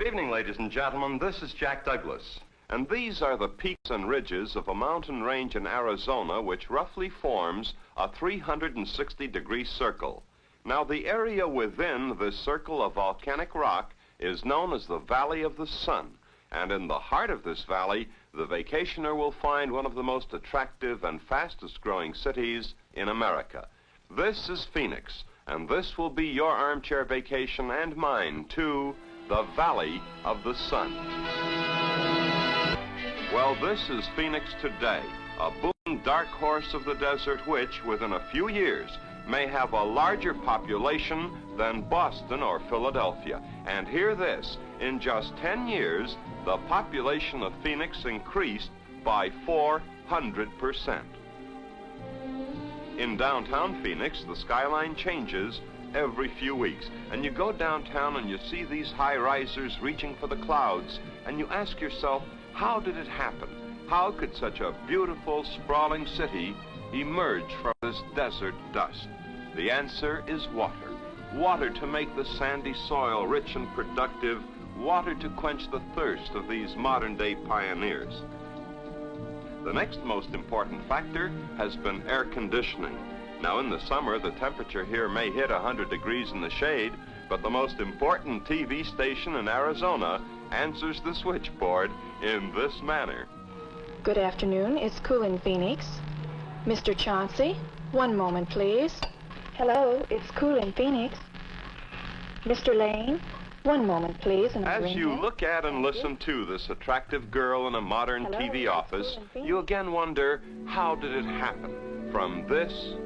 Good evening, ladies and gentlemen. This is Jack Douglas. And these are the peaks and ridges of a mountain range in Arizona which roughly forms a 360-degree circle. Now, the area within this circle of volcanic rock is known as the Valley of the Sun. And in the heart of this valley, the vacationer will find one of the most attractive and fastest-growing cities in America. This is Phoenix, and this will be your armchair vacation and mine to the Valley of the Sun. Well, this is Phoenix today, a booming dark horse of the desert which, within a few years, may have a larger population than Boston or Philadelphia. And hear this, in just 10 years, the population of Phoenix increased by 400%. In downtown Phoenix, the skyline changes every few weeks. And you go downtown and you see these high-risers reaching for the clouds, and you ask yourself, how did it happen? How could such a beautiful, sprawling city emerge from this desert dust? The answer is water. Water to make the sandy soil rich and productive, water to quench the thirst of these modern-day pioneers. The next most important factor has been air conditioning. Now, in the summer, the temperature here may hit 100 degrees in the shade, but the most important TV station in Arizona answers the switchboard in this manner. Good afternoon. It's cool in Phoenix. Mr. Chauncey, one moment, please. Hello, it's cool in Phoenix. Mr. Lane, one moment, please. As you look at and listen to this attractive girl in a modern TV office, you again wonder, how did it happen from this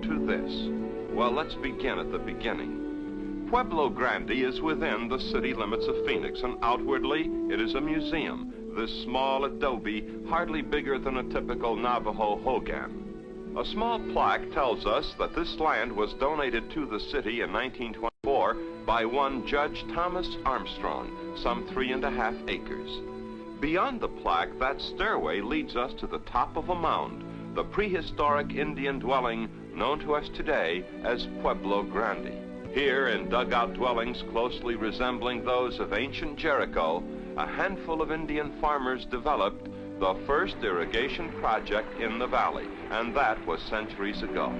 to this? Well, let's begin at the beginning. Pueblo Grande is within the city limits of Phoenix, and outwardly it is a museum, this small adobe hardly bigger than a typical Navajo hogan. A small plaque tells us that this land was donated to the city in 1924 by one Judge Thomas Armstrong, some 3.5 acres. Beyond the plaque, that stairway leads us to the top of a mound, the prehistoric Indian dwelling known to us today as Pueblo Grande. Here, in dugout dwellings closely resembling those of ancient Jericho, a handful of Indian farmers developed the first irrigation project in the valley, and that was centuries ago.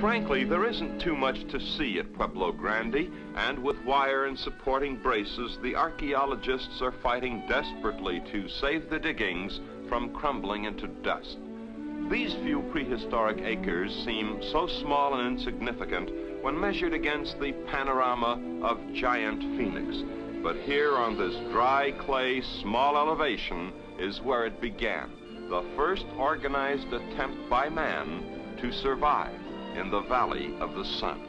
Frankly, there isn't too much to see at Pueblo Grande, and with wire and supporting braces, the archaeologists are fighting desperately to save the diggings from crumbling into dust. These few prehistoric acres seem so small and insignificant when measured against the panorama of giant Phoenix. But here on this dry clay, small elevation is where it began, the first organized attempt by man to survive in the Valley of the Sun.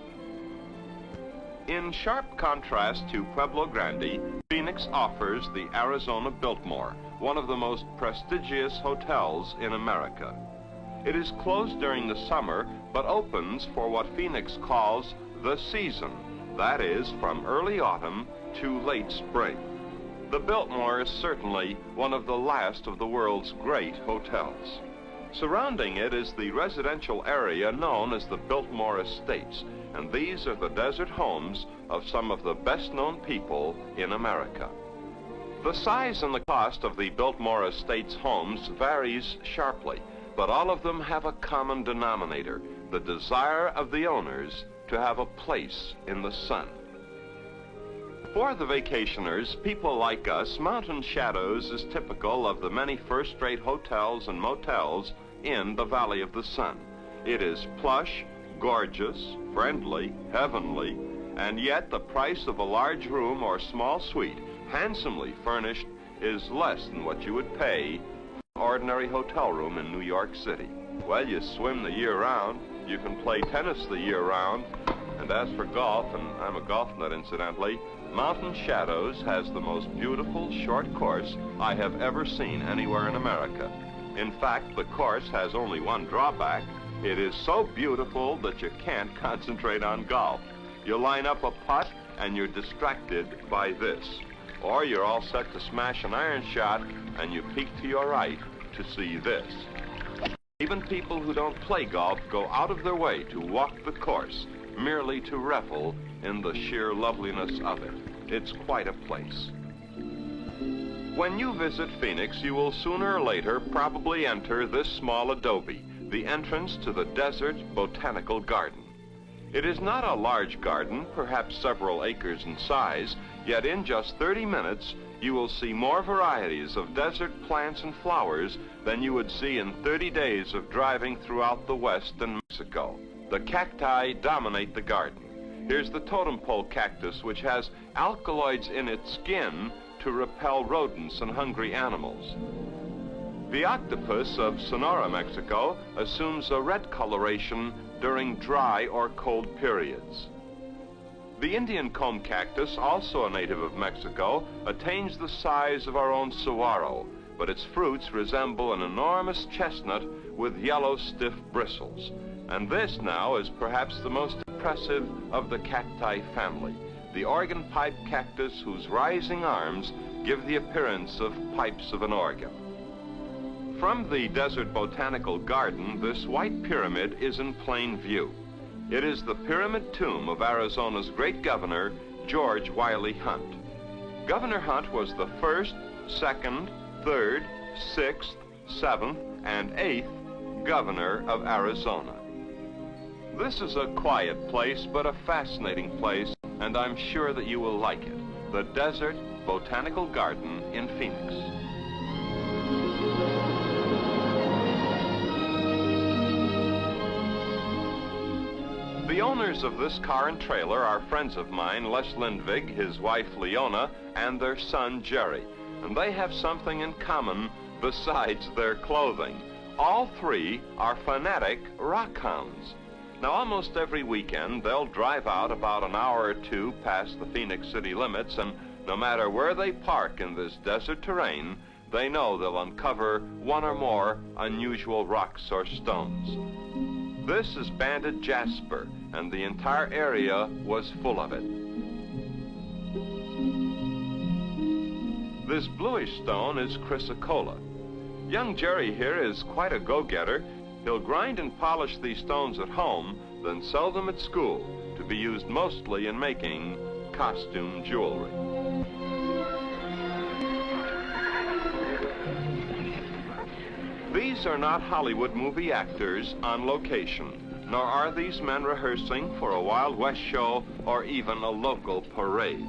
In sharp contrast to Pueblo Grande, Phoenix offers the Arizona Biltmore, one of the most prestigious hotels in America. It is closed during the summer, but opens for what Phoenix calls the season, that is, from early autumn to late spring. The Biltmore is certainly one of the last of the world's great hotels. Surrounding it is the residential area known as the Biltmore Estates, and these are the desert homes of some of the best-known people in America. The size and the cost of the Biltmore Estates homes varies sharply, but all of them have a common denominator, the desire of the owners to have a place in the sun. For the vacationers, people like us, Mountain Shadows is typical of the many first-rate hotels and motels in the Valley of the Sun. It is plush, gorgeous, friendly, heavenly, and yet the price of a large room or small suite, handsomely furnished, is less than what you would pay for an ordinary hotel room in New York City. Well, you swim the year round, you can play tennis the year round, and as for golf, and I'm a golf nut incidentally, Mountain Shadows has the most beautiful short course I have ever seen anywhere in America. In fact, the course has only one drawback. It is so beautiful that you can't concentrate on golf. You line up a putt and you're distracted by this. Or you're all set to smash an iron shot and you peek to your right to see this. Even people who don't play golf go out of their way to walk the course, merely to revel in the sheer loveliness of it. It's quite a place. When you visit Phoenix, you will sooner or later probably enter this small adobe, the entrance to the Desert Botanical Garden. It is not a large garden, perhaps several acres in size, yet in just 30 minutes, you will see more varieties of desert plants and flowers than you would see in 30 days of driving throughout the West and Mexico. The cacti dominate the garden. Here's the totem pole cactus, which has alkaloids in its skin to repel rodents and hungry animals. The octopus of Sonora, Mexico, assumes a red coloration during dry or cold periods. The Indian comb cactus, also a native of Mexico, attains the size of our own saguaro, but its fruits resemble an enormous chestnut with yellow, stiff bristles. And this now is perhaps the most impressive of the cacti family, the organ pipe cactus, whose rising arms give the appearance of pipes of an organ. From the Desert Botanical Garden, this white pyramid is in plain view. It is the pyramid tomb of Arizona's great governor, George Wiley Hunt. Governor Hunt was the 1st, 2nd, 3rd, 6th, 7th, and 8th governor of Arizona. This is a quiet place, but a fascinating place, and I'm sure that you will like it. The Desert Botanical Garden in Phoenix. The owners of this car and trailer are friends of mine, Les Lindvig, his wife Leona, and their son Jerry. And they have something in common besides their clothing. All three are fanatic rock hounds. Now, almost every weekend, they'll drive out about an hour or two past the Phoenix city limits, and no matter where they park in this desert terrain, they know they'll uncover one or more unusual rocks or stones. This is banded jasper, and the entire area was full of it. This bluish stone is chrysocolla. Young Jerry here is quite a go-getter. He'll grind and polish these stones at home, then sell them at school to be used mostly in making costume jewelry. These are not Hollywood movie actors on location, nor are these men rehearsing for a Wild West show or even a local parade.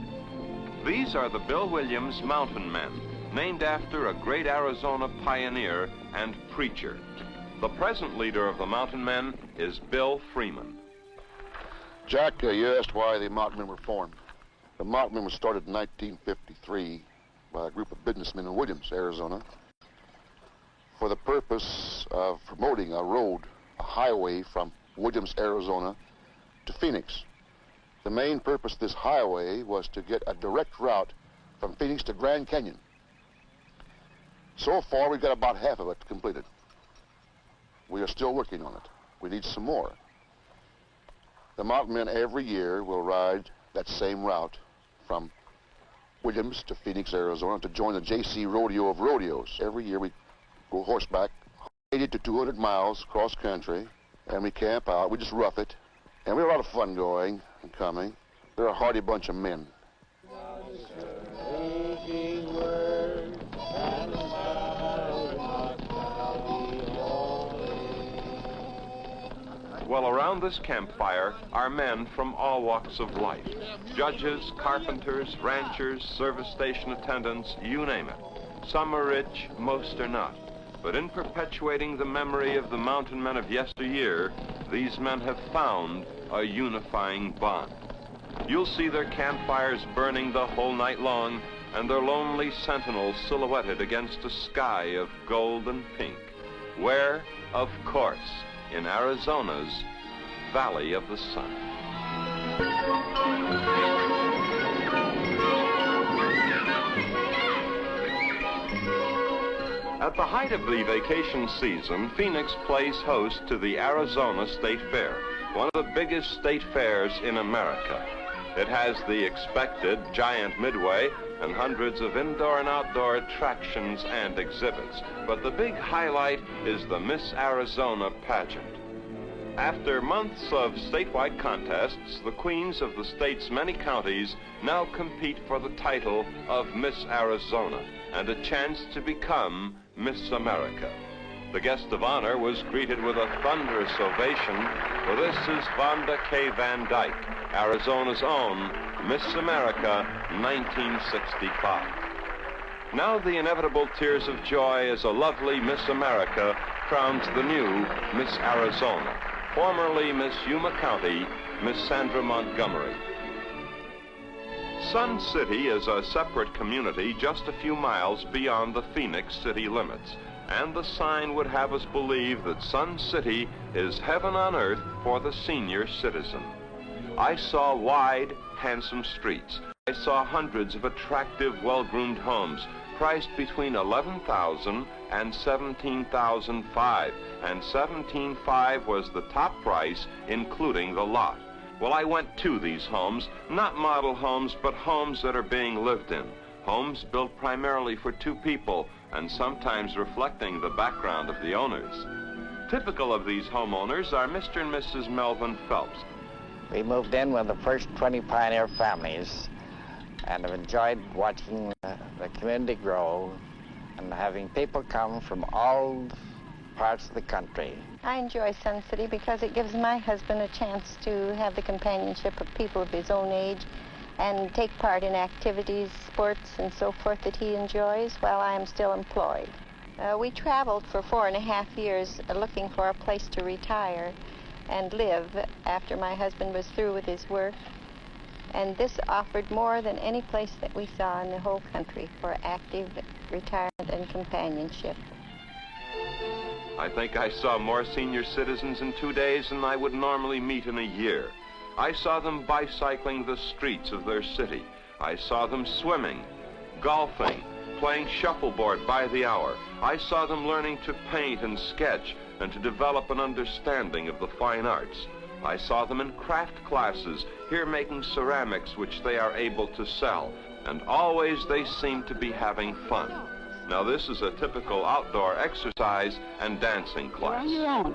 These are the Bill Williams Mountain Men, named after a great Arizona pioneer and preacher. The present leader of the Mountain Men is Bill Freeman. Jack, you asked why the Mountain Men were formed. The Mountain Men was started in 1953 by a group of businessmen in Williams, Arizona, for the purpose of promoting a road, a highway from Williams, Arizona to Phoenix. The main purpose of this highway was to get a direct route from Phoenix to Grand Canyon. So far, we've got about half of it completed. We are still working on it. We need some more. The Mountain Men every year will ride that same route from Williams to Phoenix, Arizona to join the J.C. Rodeo of rodeos. Every year we go horseback 80 to 200 miles cross country, and we camp out. We just rough it, and we have a lot of fun going and coming. They're a hardy bunch of men. Well, around this campfire are men from all walks of life. Judges, carpenters, ranchers, service station attendants, you name it. Some are rich, most are not. But in perpetuating the memory of the mountain men of yesteryear, these men have found a unifying bond. You'll see their campfires burning the whole night long, and their lonely sentinels silhouetted against a sky of gold and pink. Where? Of course, in Arizona's Valley of the Sun. At the height of the vacation season, Phoenix plays host to the Arizona State Fair, one of the biggest state fairs in America. It has the expected giant midway and hundreds of indoor and outdoor attractions and exhibits. But the big highlight is the Miss Arizona pageant. After months of statewide contests, the queens of the state's many counties now compete for the title of Miss Arizona and a chance to become Miss America. The guest of honor was greeted with a thunderous ovation, for this is Vonda K. Van Dyke, Arizona's own Miss America 1965. Now the inevitable tears of joy as a lovely Miss America crowns the new Miss Arizona, formerly Miss Yuma County, Miss Sandra Montgomery. Sun City is a separate community just a few miles beyond the Phoenix city limits, and the sign would have us believe that Sun City is heaven on earth for the senior citizen. I saw wide, handsome streets. I saw hundreds of attractive, well-groomed homes priced between $11,000 and $17,500, and $17,500 was the top price, including the lot. Well, I went to these homes, not model homes, but homes that are being lived in. Homes built primarily for two people, and sometimes reflecting the background of the owners. Typical of these homeowners are Mr. and Mrs. Melvin Phelps. We moved in with the first 20 pioneer families and have enjoyed watching the community grow and having people come from all parts of the country. I enjoy Sun City because it gives my husband a chance to have the companionship of people of his own age and take part in activities, sports, and so forth that he enjoys while I am still employed. We traveled for 4.5 years looking for a place to retire and live after my husband was through with his work. And this offered more than any place that we saw in the whole country for active retirement and companionship. I think I saw more senior citizens in 2 days than I would normally meet in a year. I saw them bicycling the streets of their city. I saw them swimming, golfing, playing shuffleboard by the hour. I saw them learning to paint and sketch and to develop an understanding of the fine arts. I saw them in craft classes, here making ceramics which they are able to sell, and always they seem to be having fun. Now this is a typical outdoor exercise and dancing class. You're on your own.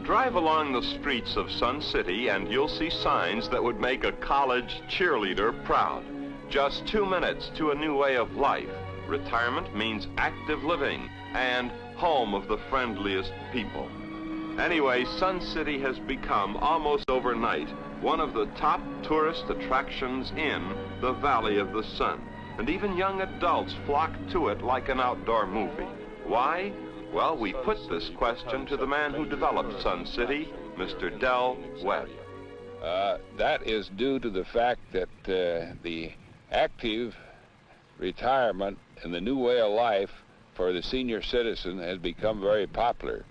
Drive along the streets of Sun City and you'll see signs that would make a college cheerleader proud. Just 2 minutes to a new way of life. Retirement means active living and home of the friendliest people. Anyway, Sun City has become, almost overnight, one of the top tourist attractions in the Valley of the Sun. And even young adults flock to it like an outdoor movie. Why? Well, we put this question to the man who developed Sun City, Mr. Del Webb. That is due to the fact that the active retirement and the new way of life for the senior citizen has become very popular.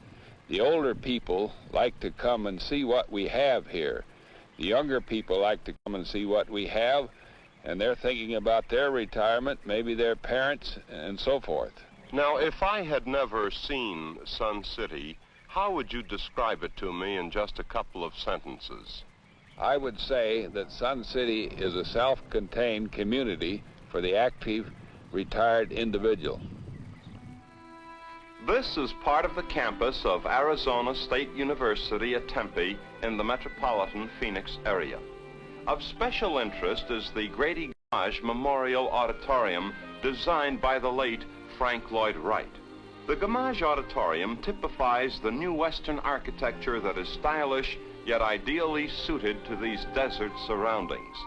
The older people like to come and see what we have here. The younger people like to come and see what we have, and they're thinking about their retirement, maybe their parents, and so forth. Now, if I had never seen Sun City, how would you describe it to me in just a couple of sentences? I would say that Sun City is a self-contained community for the active, retired individual. This is part of the campus of Arizona State University at Tempe in the metropolitan Phoenix area. Of special interest is the Grady Gamage Memorial Auditorium designed by the late Frank Lloyd Wright. The Gamage Auditorium typifies the new Western architecture that is stylish yet ideally suited to these desert surroundings.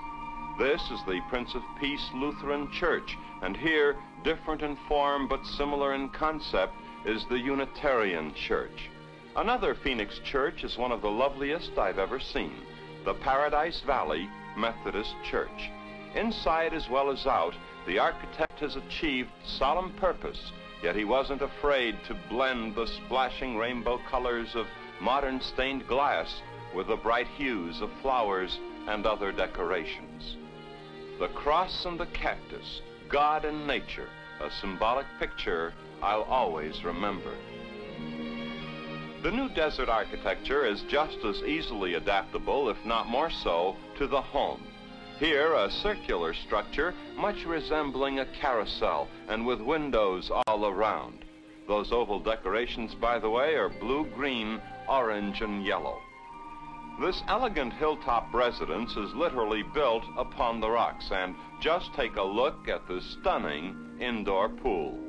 This is the Prince of Peace Lutheran Church, and here, different in form but similar in concept, is the Unitarian Church. Another Phoenix church is one of the loveliest I've ever seen, the Paradise Valley Methodist Church. Inside as well as out, the architect has achieved solemn purpose, yet he wasn't afraid to blend the splashing rainbow colors of modern stained glass with the bright hues of flowers and other decorations. The cross and the cactus, God and nature, a symbolic picture I'll always remember. The new desert architecture is just as easily adaptable, if not more so, to the home. Here, a circular structure, much resembling a carousel, and with windows all around. Those oval decorations, by the way, are blue, green, orange, and yellow. This elegant hilltop residence is literally built upon the rocks, and just take a look at the stunning indoor pool.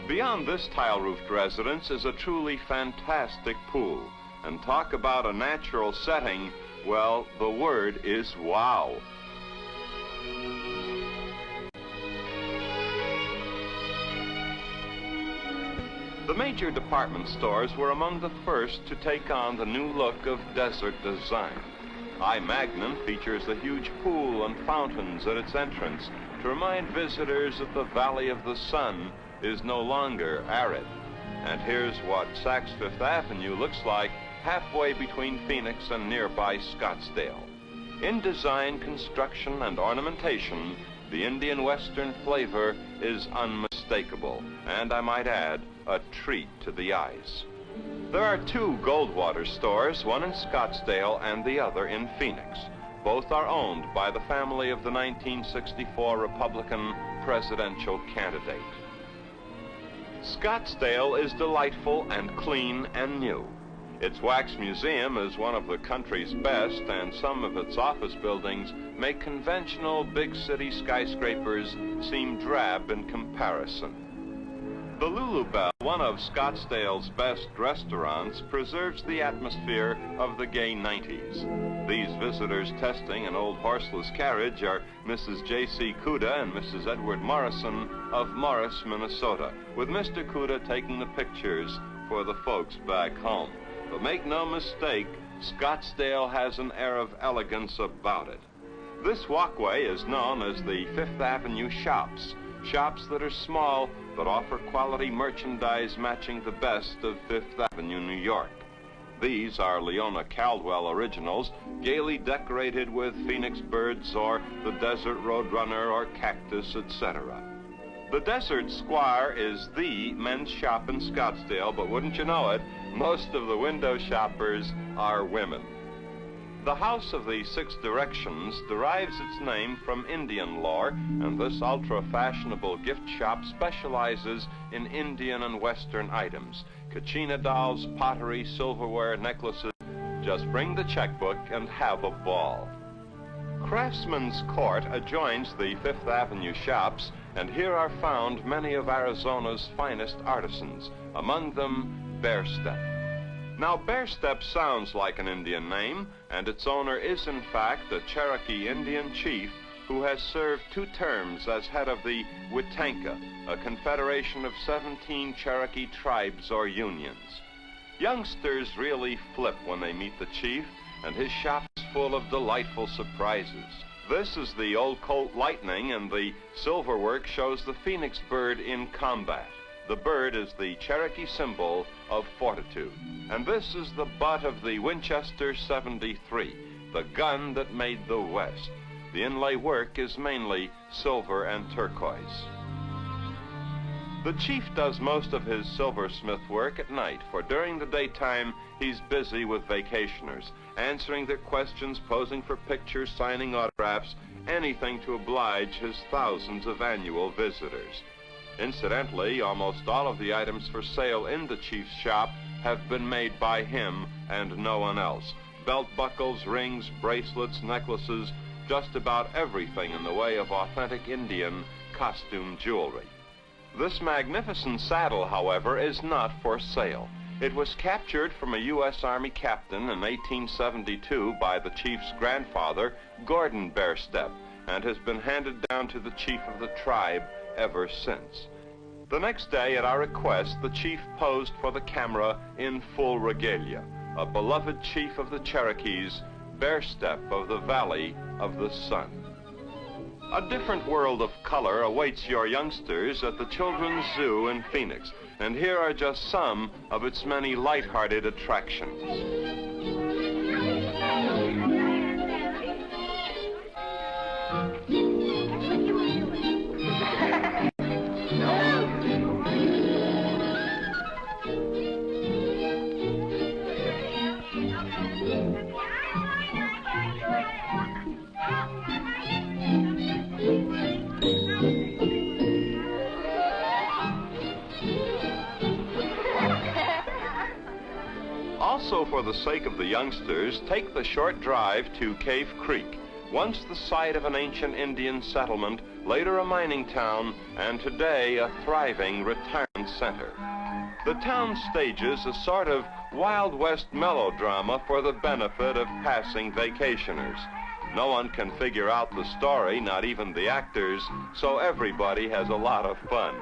Beyond this tile-roofed residence is a truly fantastic pool. And talk about a natural setting, well, the word is wow. The major department stores were among the first to take on the new look of desert design. I. Magnin features a huge pool and fountains at its entrance to remind visitors that the Valley of the Sun is no longer arid. And here's what Saks Fifth Avenue looks like halfway between Phoenix and nearby Scottsdale. In design, construction, and ornamentation, the Indian Western flavor is unmistakable, and I might add, a treat to the eyes. There are two Goldwater stores, one in Scottsdale and the other in Phoenix. Both are owned by the family of the 1964 Republican presidential candidate. Scottsdale is delightful and clean and new. Its wax museum is one of the country's best, and some of its office buildings make conventional big city skyscrapers seem drab in comparison. The Lulu Bell, one of Scottsdale's best restaurants, preserves the atmosphere of the gay 90s. These visitors testing an old horseless carriage are Mrs. J.C. Cuda and Mrs. Edward Morrison of Morris, Minnesota, with Mr. Cuda taking the pictures for the folks back home. But make no mistake, Scottsdale has an air of elegance about it. This walkway is known as the Fifth Avenue Shops. Shops that are small but offer quality merchandise matching the best of Fifth Avenue, New York. These are Leona Caldwell originals, gaily decorated with phoenix birds or the desert roadrunner or cactus, etc. The Desert Squire is the men's shop in Scottsdale, but wouldn't you know it, most of the window shoppers are women. The House of the Six Directions derives its name from Indian lore, and this ultra-fashionable gift shop specializes in Indian and Western items. Kachina dolls, pottery, silverware, necklaces. Just bring the checkbook and have a ball. Craftsman's Court adjoins the Fifth Avenue shops, and here are found many of Arizona's finest artisans, among them Bear Step. Now, Bear Step sounds like an Indian name, and its owner is, in fact, a Cherokee Indian chief who has served 2 terms as head of the Witanka, a confederation of 17 Cherokee tribes or unions. Youngsters really flip when they meet the chief, and his shop is full of delightful surprises. This is the old Colt Lightning, and the silverwork shows the phoenix bird in combat. The bird is the Cherokee symbol of fortitude. And this is the butt of the Winchester 73, the gun that made the West. The inlay work is mainly silver and turquoise. The chief does most of his silversmith work at night, for during the daytime he's busy with vacationers, answering their questions, posing for pictures, signing autographs, anything to oblige his thousands of annual visitors. Incidentally, almost all of the items for sale in the chief's shop have been made by him and no one else. Belt buckles, rings, bracelets, necklaces, just about everything in the way of authentic Indian costume jewelry. This magnificent saddle, however, is not for sale. It was captured from a U.S. Army captain in 1872 by the chief's grandfather, Gordon Bear Step, and has been handed down to the chief of the tribe ever since. The next day, at our request, the chief posed for the camera in full regalia, a beloved chief of the Cherokees, Bear Step of the Valley of the Sun. A different world of color awaits your youngsters at the Children's Zoo in Phoenix, and here are just some of its many light-hearted attractions. for the sake of the youngsters, take the short drive to Cave Creek, once the site of an ancient Indian settlement, later a mining town, and today a thriving retirement center. The town stages a sort of Wild West melodrama for the benefit of passing vacationers. No one can figure out the story, not even the actors, so everybody has a lot of fun.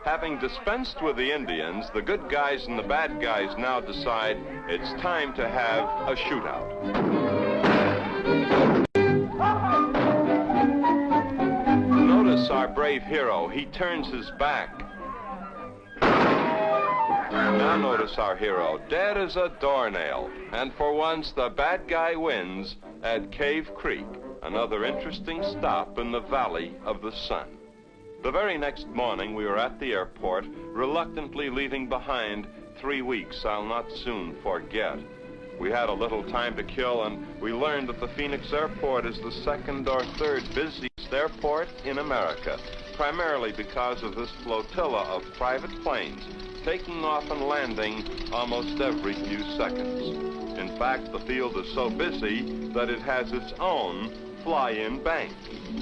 Having dispensed with the Indians, the good guys and the bad guys now decide it's time to have a shootout. Notice our brave hero. He turns his back. Now notice our hero, dead as a doornail. And for once, the bad guy wins at Cave Creek, another interesting stop in the Valley of the Sun. The very next morning, we were at the airport, reluctantly leaving behind 3 weeks I'll not soon forget. We had a little time to kill, and we learned that the Phoenix Airport is the second or third busiest airport in America, primarily because of this flotilla of private planes taking off and landing almost every few seconds. In fact, the field is so busy that it has its own fly-in bank.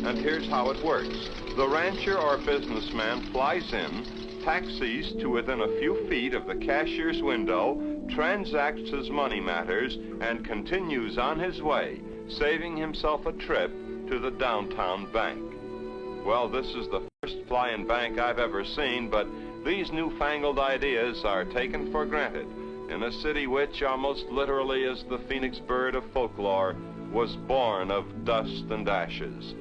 And here's how it works. The rancher or businessman flies in, taxis to within a few feet of the cashier's window, transacts his money matters, and continues on his way, saving himself a trip to the downtown bank. Well, this is the first fly-in bank I've ever seen, but these newfangled ideas are taken for granted in a city which, almost literally as the phoenix bird of folklore, was born of dust and ashes.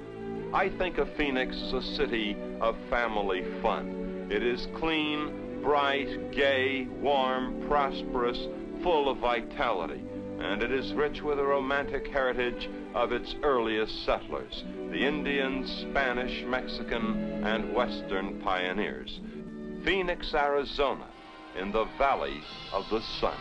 I think of Phoenix as a city of family fun. It is clean, bright, gay, warm, prosperous, full of vitality, and it is rich with the romantic heritage of its earliest settlers, the Indians, Spanish, Mexican, and Western pioneers. Phoenix, Arizona, in the Valley of the Sun.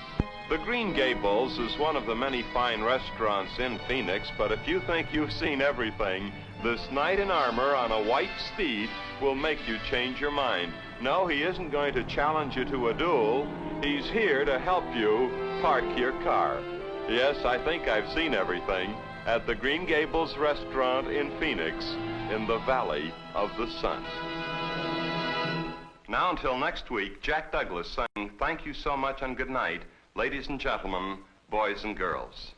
The Green Gables is one of the many fine restaurants in Phoenix, but if you think you've seen everything, this knight in armor on a white steed will make you change your mind. No, he isn't going to challenge you to a duel. He's here to help you park your car. Yes, I think I've seen everything at the Green Gables restaurant in Phoenix, in the Valley of the Sun. Now until next week, Jack Douglas saying thank you so much and good night, ladies and gentlemen, boys and girls.